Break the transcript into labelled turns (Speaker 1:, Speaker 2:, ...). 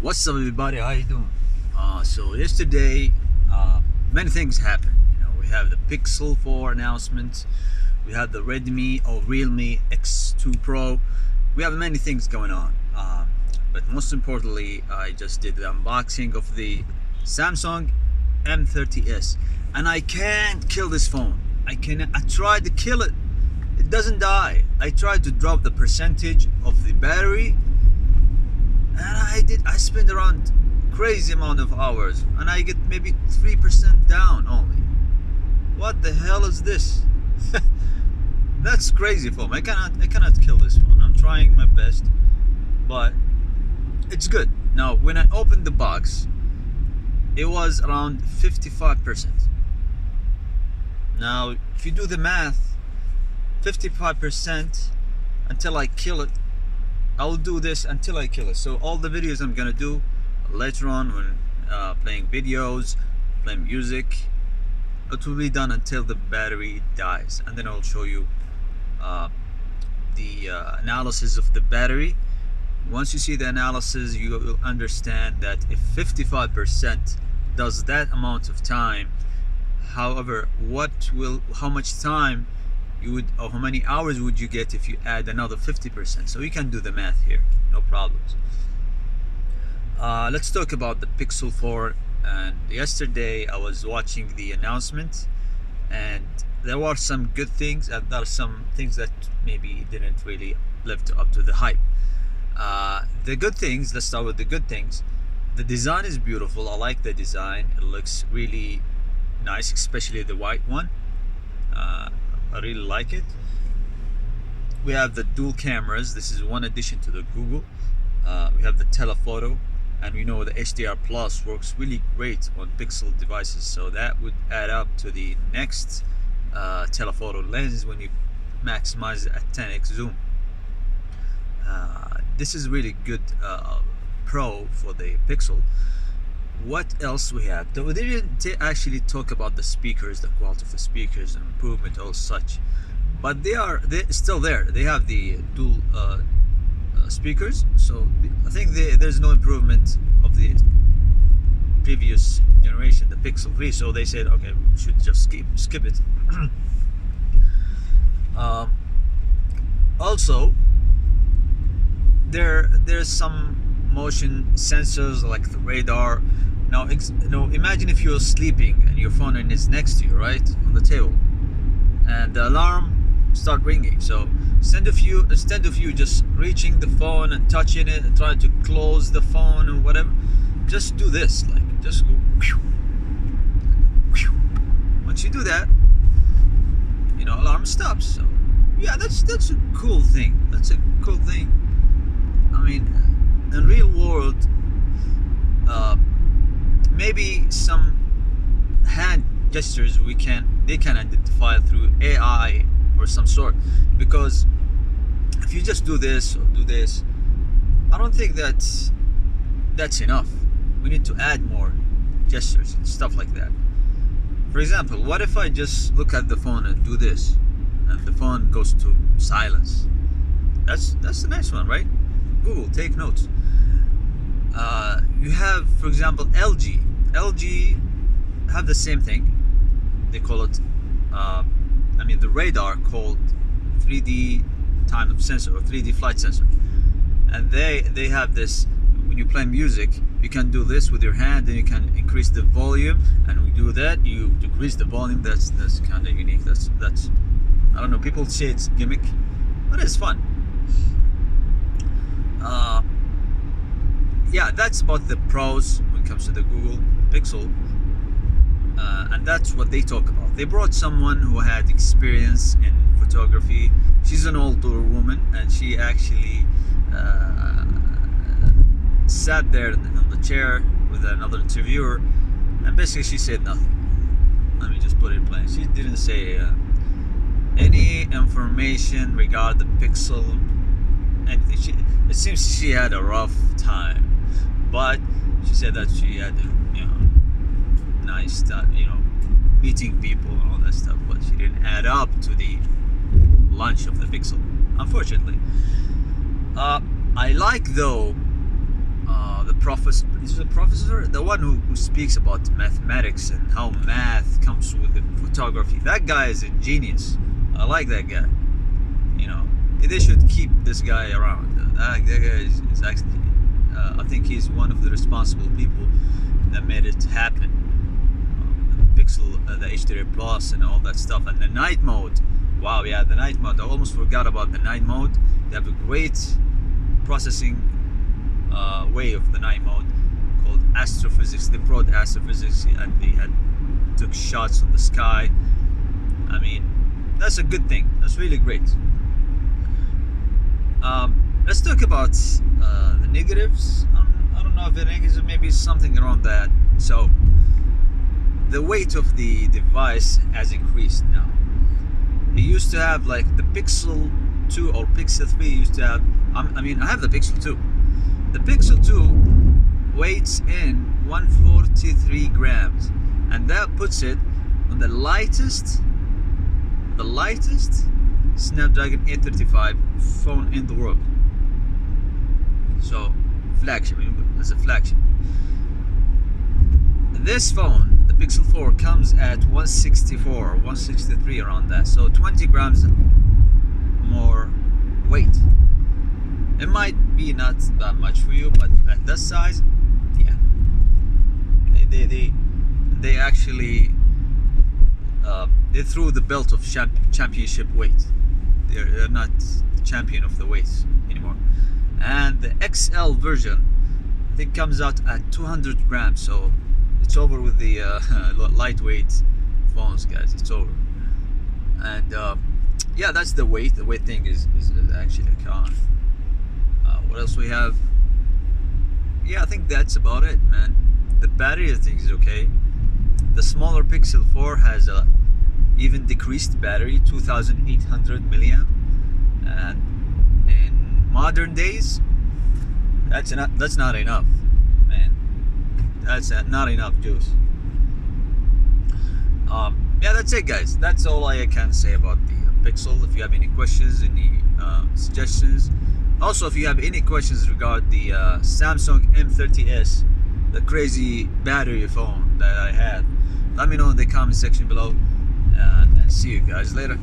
Speaker 1: What's up, everybody? How you doing? So yesterday, many things happened. We have the Pixel 4 announcement. We have the Redmi or Realme X2 Pro. We have many things going on. But most importantly, I just did the unboxing of the Samsung M30s, and I can't kill this phone. I tried to kill it. It doesn't die. I tried to drop the percentage of the battery, and I spend around crazy amount of hours, and I get maybe 3% down only. What the hell is this? That's crazy phone. I cannot kill this phone. I'm trying my best, but it's good. Now when I opened the box, it was around 55%. Now if you do the math, 55% until I kill it, I'll do this until I kill it. So all the videos I'm gonna do later on when playing videos, playing music, it will be done until the battery dies, and then I'll show you the analysis of the battery. Once you see the analysis, you will understand that if 55% does that amount of time, however, how much time you would, or how many hours would you get if you add another 50%? So you can do the math here, no problems. Let's talk about the Pixel 4. And yesterday I was watching the announcement, and there were some good things, and there are some things that maybe didn't really live up to the hype. The good things, let's start with the good things. The design is beautiful. I like the design. It looks really nice, especially the white one. I really like it. We have the dual cameras. This is one addition to the Google. We have the telephoto, and we know the HDR Plus works really great on Pixel devices, so that would add up to the next telephoto lens when you maximize it at 10x zoom. This is really good pro for the Pixel. What else we have? They didn't actually talk about the speakers, the quality of the speakers and improvement or such, but they're still there. They have the dual speakers, so I think there's no improvement of the previous generation, the Pixel 3, so they said, okay, we should just skip it. Also, there's some motion sensors like the radar. Now, imagine if you're sleeping and your phone is next to you, right, on the table, and the alarm start ringing. So instead of you just reaching the phone and touching it and trying to close the phone or whatever, just do this, like just go. Once you do that, alarm stops. So yeah, that's a cool thing. That's a cool thing. I mean, in real world, maybe some hand gestures they can identify through AI or some sort, because if you just do this or do this, I don't think that's enough. We need to add more gestures and stuff like that. For example, what if I just look at the phone and do this, and the phone goes to silence? That's the next one, right? Google, take notes. You have, for example, LG have the same thing. They call it the radar, called 3D time sensor or 3D flight sensor, and they have this. When you play music, you can do this with your hand, and you can increase the volume, and when you do that, you decrease the volume. That's kind of unique. That's I don't know, people say it's gimmick, but it's fun. Yeah, that's about the pros when it comes to the Google Pixel, and that's what they talk about. They brought someone who had experience in photography. She's an older woman, and she actually sat there on the chair with another interviewer, and basically she said nothing. Let me just put it plain. She didn't say any information regarding the Pixel, anything. It seems she had a rough time, but she said that she had nice stuff, meeting people and all that stuff, but she didn't add up to the launch of the Pixel, unfortunately. I like, though, the professor, is the professor, the one who speaks about mathematics and how math comes with the photography. That guy is a genius. I like that guy. You know, they should keep this guy around. That guy is actually, I think he's one of the responsible people that made it happen. The Pixel, the H3 Plus, and all that stuff, and the night mode. Wow, yeah, the night mode. I almost forgot about the night mode. They have a great processing way of the night mode called astrophysics. They brought astrophysics and they took shots from the sky. I mean, that's a good thing. That's really great. Let's talk about the negatives. I don't know if the negatives, maybe something around that. So the weight of the device has increased now. It used to have, like, the Pixel 2 or Pixel 3 used to have, I mean, I have the Pixel 2. The Pixel 2 weighs in 143 grams, and that puts it on the lightest Snapdragon 835 phone in the world. So, flagship, it's a flagship. This phone, the Pixel 4, comes at 164, 163, around that. So 20 grams more weight. It might be not that much for you, but at that size, yeah. They actually they threw the belt of championship weight. They're not the champion of the weights anymore. And the XL version, I think, comes out at 200 grams. So it's over with the lightweight phones, guys. It's over. And yeah, that's the weight. The weight thing is actually a con. What else we have? Yeah, I think that's about it, man. The battery, I think, is okay. The smaller Pixel 4 has a even decreased battery, 2,800 milliamp, and in modern days, that's not enough, man. That's not enough juice. Yeah, that's it, guys. That's all I can say about the Pixel. If you have any questions, any suggestions, also if you have any questions regarding the Samsung M30s, the crazy battery phone that I had, let me know in the comment section below, and see you guys later.